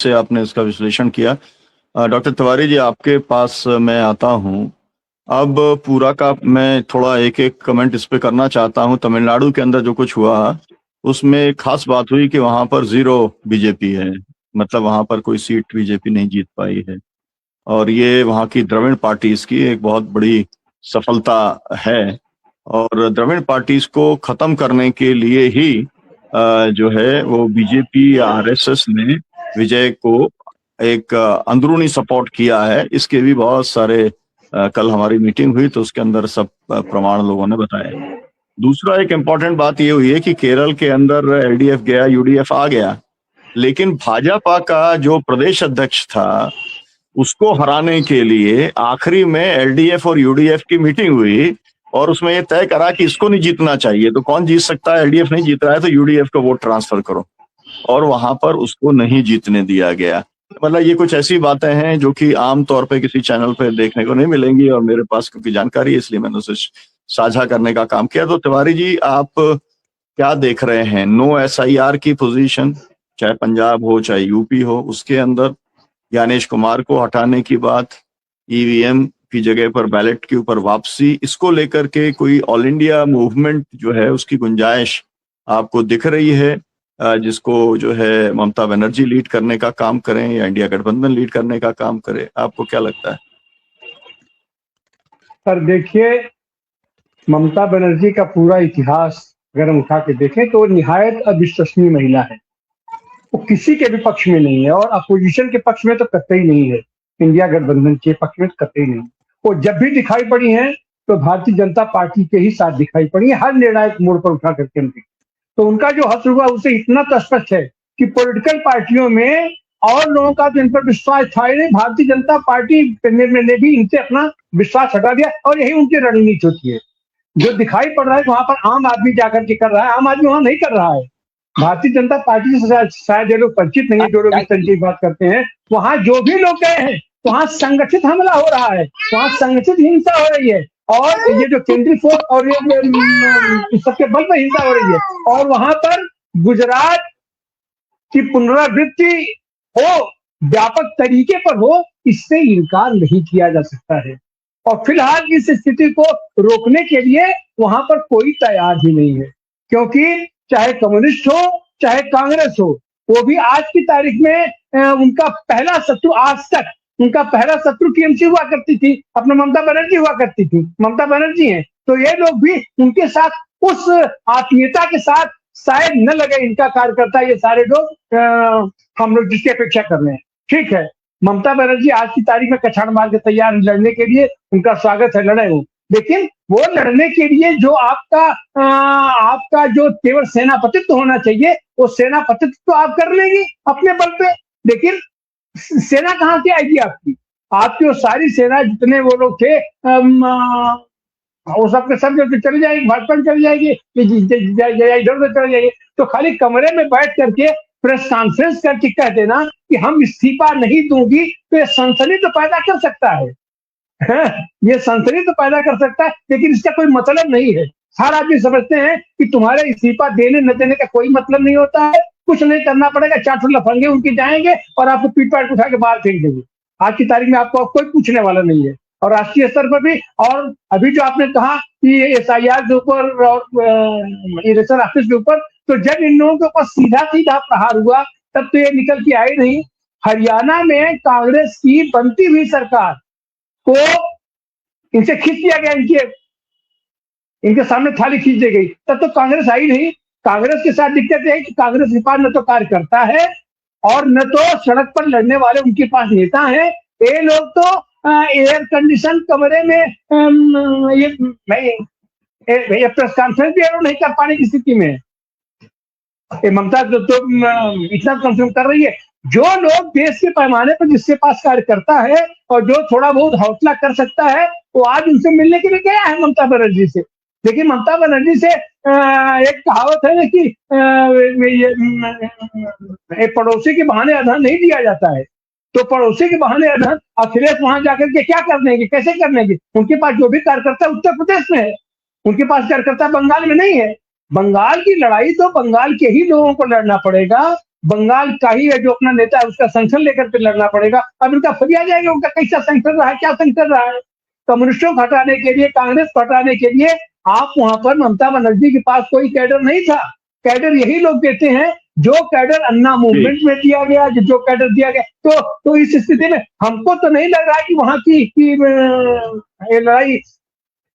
से आपने इसका विश्लेषण किया। डॉक्टर तिवारी जी, आपके पास मैं आता हूँ। अब पूरा का मैं थोड़ा एक-एक कमेंट इस पे करना चाहता हूँ। तमिलनाडु के अंदर जो कुछ हुआ, उसमें खास बात हुई कि वहाँ पर ज़ीरो बीजेपी है। मतलब वहाँ पर कोई सीट बीजेपी नहीं जीत पाई है और ये वहाँ की द्रविड़ पार्टीज़ की एक बहुत बड़ी सफलता है और द्रविड़ पार्टीज़ को ख़त्म करने के लिए ही जो है वो बीजेपी या आरएसएस ने विजय को एक अंदरूनी सपोर्ट किया है। इसके भी बहुत सारे कल हमारी मीटिंग हुई तो उसके अंदर सब प्रमाण लोगों ने बताए। दूसरा एक इम्पोर्टेंट बात ये हुई है कि केरल के अंदर एलडीएफ गया, यूडीएफ आ गया, लेकिन भाजपा का जो प्रदेश अध्यक्ष था, उसको हराने के लिए आखिरी में एलडीएफ और यूडीएफ की मीटिंग हुई और उसमें ये तय करा कि इसको नहीं जीतना चाहिए। तो कौन जीत सकता है? एलडीएफ नहीं जीत रहा है तो यूडीएफ को वोट ट्रांसफर करो और वहां पर उसको नहीं जीतने दिया गया। मतलब ये कुछ ऐसी बातें हैं जो कि आम तौर पे किसी चैनल पे देखने को नहीं मिलेंगी और मेरे पास क्योंकि जानकारी है इसलिए मैंने उसे साझा करने का काम किया। तो तिवारी जी, आप क्या देख रहे हैं? नो एसआईआर की पोजीशन, चाहे पंजाब हो चाहे यूपी हो, उसके अंदर ज्ञानेश कुमार को हटाने की बात, ईवीएम की जगह पर बैलेट के ऊपर वापसी, इसको लेकर के कोई ऑल इंडिया मूवमेंट जो है उसकी गुंजाइश आपको दिख रही है जिसको जो है ममता बनर्जी लीड करने का काम करें या इंडिया गठबंधन लीड करने का काम करे? आपको क्या लगता है? सर देखिए, ममता बनर्जी का पूरा इतिहास अगर हम उठा के देखें तो निहायत अविश्वसनीय महिला है। वो किसी के भी पक्ष में नहीं है और अपोजिशन के पक्ष में तो कतई नहीं है, इंडिया गठबंधन के पक्ष में कतई नहीं। वो जब भी दिखाई पड़ी है तो भारतीय जनता पार्टी के ही साथ दिखाई पड़ी है, हर निर्णायक मोड़ पर उठा करके उनकी। तो उनका जो हश्र हुआ उसे इतना तो स्पष्ट है कि पॉलिटिकल पार्टियों में और लोगों का तो इन पर विश्वास था ही नहीं। भारतीय जनता पार्टी ने भी इनसे अपना विश्वास हटा दिया और यही उनकी रणनीति होती है। जो दिखाई पड़ रहा है वहां पर आम आदमी जाकर के कर रहा है, आम आदमी वहां नहीं कर रहा है। भारतीय जनता पार्टी से शायद ये लोग परिचित नहीं है, जो लोग इस तरीके की बात करते हैं। वहां जो भी लोग गए हैं वहां संगठित हमला हो रहा है, वहां संगठित हिंसा हो रही है और ये जो केंद्रीय फोर्स और ये सबके बल पर हिंसा हो रही है और वहां पर गुजरात की पुनरावृत्ति हो, व्यापक तरीके पर हो, इससे इनकार नहीं किया जा सकता है। और फिलहाल इस स्थिति को रोकने के लिए वहां पर कोई तैयार ही नहीं है, क्योंकि चाहे कम्युनिस्ट हो चाहे कांग्रेस हो, वो भी आज की तारीख में उनका पहला शत्रु, आज तक उनका पहला शत्रु टीएमसी हुआ करती थी, अपना ममता बनर्जी हुआ करती थी। ममता बनर्जी है तो ये लोग भी उनके साथ उस आत्मीयता के साथ शायद न लगे इनका कार्यकर्ता, ये सारे लोग हम लोग जिसकी अपेक्षा कर रहे हैं। ठीक है, ममता बनर्जी आज की तारीख में कछाड़ मार के तैयार लड़ने के लिए, उनका स्वागत है, लड़े हो। लेकिन वो लड़ने के लिए जो आपका जो केवल सेनापतित्व होना चाहिए, वो सेनापतित्व तो आप कर लेंगे अपने बल पे, लेकिन सेना कहाँ से आएगी आपकी? आपकी वो सारी सेना जितने वो लोग थे वो सब के सब जो चले जाएगी, भाजपा में चली जाएगी, इधर उधर चले जाएगी। तो खाली कमरे में बैठ करके प्रेस कॉन्फ्रेंस करके कह देना कि हम इस्तीफा नहीं दूंगी, तो ये सनसनी तो पैदा कर सकता है, ये सनसनी तो पैदा कर सकता है, लेकिन इसका कोई मतलब नहीं है। हर आदमी समझते हैं कि तुम्हारे इस्तीफा देने न देने का कोई मतलब नहीं होता है, कुछ नहीं करना पड़ेगा, 4 लफंगे उनके जाएंगे और आपको पीट पाट उठा के बाहर फेंक देंगे। आज की तारीख में आपको कोई पूछने वाला नहीं है। और राष्ट्रीय स्तर पर भी, और अभी जो आपने कहा कि एसआईआर के ऊपर और इलेक्शन ऑफिस के ऊपर, तो जब इन लोगों के ऊपर सीधा सीधा प्रहार हुआ तब तो ये निकल के आई नहीं। हरियाणा में कांग्रेस की बनती हुई सरकार को इनसे खींच दिया गया, इनके सामने थाली खींच दी गई, तब तो कांग्रेस आई नहीं। कांग्रेस के साथ दिक्कत है कि कांग्रेस के पास न तो कार्यकर्ता है और न तो सड़क पर लड़ने वाले उनके पास नेता हैं। ये लोग तो एयर कंडीशन कमरे में ये प्रेस कॉन्फ्रेंस भी नहीं कर पाने की स्थिति में ममता तो इतना कंफ्यूम कर रही है। जो लोग देश के पैमाने पर जिसके पास कार्यकर्ता है और जो थोड़ा बहुत हौसला कर सकता है, वो आज उनसे मिलने के लिए गया है ममता बनर्जी से। लेकिन ममता बनर्जी से एक कहावत है ना कि पड़ोसी के बहाने अधन नहीं दिया जाता है। तो पड़ोसी के बहाने अधन अखिलेश वहां जाकर के क्या कर देंगे, कैसे कर लेंगे? उनके पास जो भी कार्यकर्ता उत्तर प्रदेश में है, उनके पास कार्यकर्ता बंगाल में नहीं है। बंगाल की लड़ाई तो बंगाल के ही लोगों को लड़ना पड़ेगा, बंगाल का ही है जो अपना नेता है उसका संगठन लेकर के लड़ना पड़ेगा। अब इनका फरिया जाएगा, उनका कैसा संगठन रहा है, क्या संगठन रहा है। कम्युनिस्टों को हटाने के लिए, कांग्रेस को हटाने के लिए आप वहां पर ममता बनर्जी के पास कोई कैडर नहीं था। कैडर यही लोग देते हैं जो कैडर अन्ना मूवमेंट में दिया गया, जो कैडर दिया गया। तो इस स्थिति में हमको तो नहीं लग रहा कि वहां की ये लड़ाई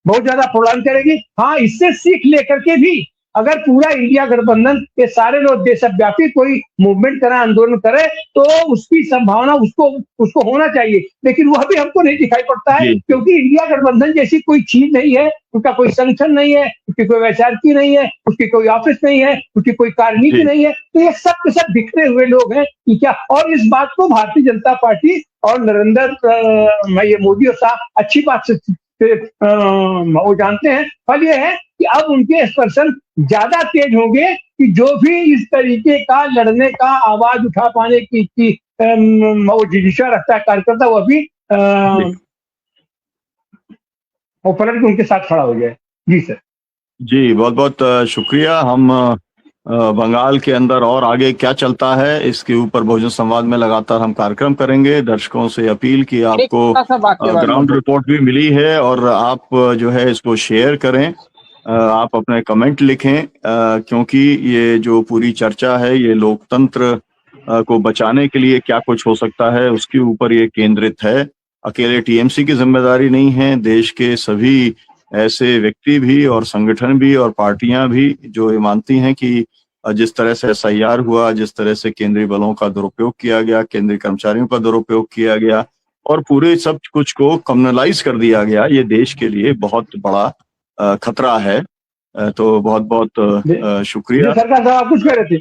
बहुत ज्यादा प्रोलॉन्ग करेगी। हाँ, इससे सीख लेकर के भी अगर पूरा इंडिया गठबंधन ये सारे लोग देशव्यापी कोई मूवमेंट करे, आंदोलन करे, तो उसकी संभावना उसको होना चाहिए, लेकिन वह भी हमको नहीं दिखाई पड़ता है, क्योंकि इंडिया गठबंधन जैसी कोई चीज नहीं है, उसका कोई संगठन नहीं है, उसकी कोई वैचारिकी नहीं है, उसकी कोई ऑफिस नहीं है, उसकी कोई कार्यनीति नहीं है। तो ये सब के सब बिखरे हुए लोग हैं कि क्या। और इस बात को भारतीय जनता पार्टी और नरेंद्र ये मोदी और शाह अच्छी बात से वो जानते हैं। फल ये है कि अब उनके स्पर्शन ज्यादा तेज होंगे कि जो भी इस तरीके का लड़ने का आवाज उठा पाने की वो जिज्ञासा रखता है कार्यकर्ता, वो भी वो पलट के उनके साथ खड़ा हो जाए। जी सर। जी बहुत बहुत शुक्रिया। हम बंगाल के अंदर और आगे क्या चलता है इसके ऊपर बहुजन संवाद में लगातार हम कार्यक्रम करेंगे। दर्शकों से अपील की आपको ग्राउंड रिपोर्ट भी मिली है और आप जो है इसको शेयर करें, आप अपने कमेंट लिखें, क्योंकि ये जो पूरी चर्चा है ये लोकतंत्र को बचाने के लिए क्या कुछ हो सकता है उसके ऊपर ये केंद्रित है। अकेले टीएमसी की जिम्मेदारी नहीं है, देश के सभी ऐसे व्यक्ति भी और संगठन भी और पार्टियां भी जो ये मानती हैं कि जिस तरह से SIR हुआ, जिस तरह से केंद्रीय बलों का दुरुपयोग किया गया, केंद्रीय कर्मचारियों का दुरुपयोग किया गया और पूरे सब कुछ को कम्युनलाइज कर दिया गया, ये देश के लिए बहुत बड़ा खतरा है। तो बहुत बहुत शुक्रिया। सरकार साहब आप कुछ कह रहे थे।